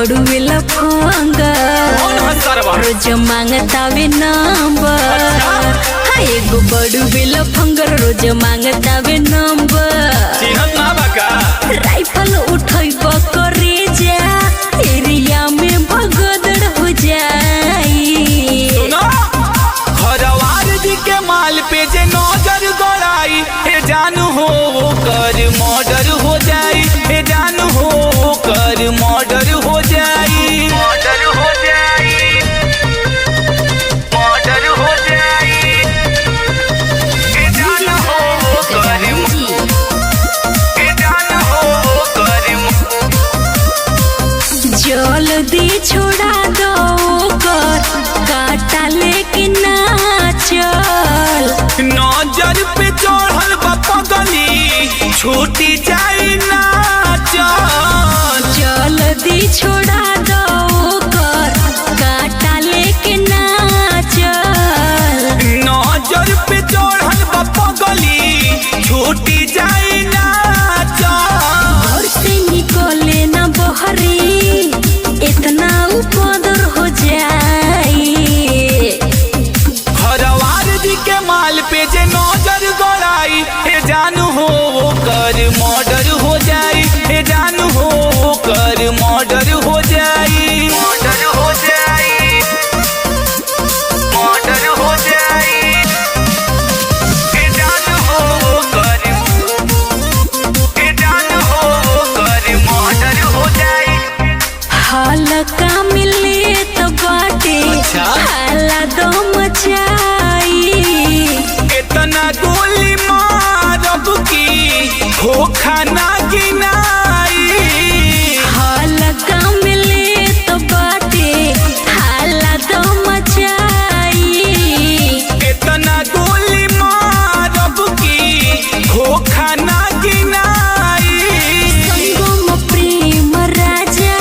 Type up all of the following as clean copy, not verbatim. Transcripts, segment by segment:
बड़ू वेला फंगा रोज मांगतावे नंबर। हाँ एगो बड़ू वेला फंगर रोज मांगतावे नंबर। राइफल उठैब करे जा एरिया में भगदड़ हो जाई। घरवार जी के माल पे जे नजर गड़ाई हे जानू हो कर मर्डर हो जाई। हे जानू हो कर मर्डर हो जाई। मर्डर हो जाई। मर्डर हो जाई। हे जानू हो कर। हे जानू हो कर। जल्दी छोड़ा दो कर काटा लेके ना चल। नजर पे चढ़ल बा पगली छूटी जाई ना चल। जल्दी छोड़ा दो कर काटा लेके ना चल। नजर पे चढ़ल बा पगली छूटी जाई ना चल। घर से निकले ना बहरी इतना उपदर हो जाई। घरवार जी के माल पे जे नजर गड़ाई हे जानू हो कर मर्डर हो जाई। हे जानू हो कर मर्डर हो जाई। मर्डर हो जाई। मर्डर हो जाई। हे जानू हो कर। हे जानू हो कर मर्डर हो जाई। हल्का मिले तो बाटे हाला दो मचाई। इतना गोली मारब की हो खाना गिनाई। हल्का मिले तो बाटे हाला दो मचाई। इतना गोली मारब की हो खाना गिनाई। संगम प्रेम राजा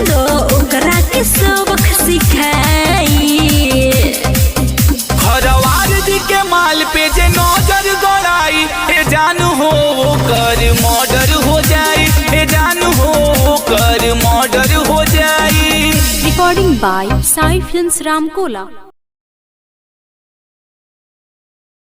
दो ओकरा के सबक सिखाई। घरवार जी के माल पे जे नजर गड़ाई हे जानू हो कर मर्डर हो जाई। हे जानू हो कर मर्डर हो जाई। Recording by Sai Films Ramkola।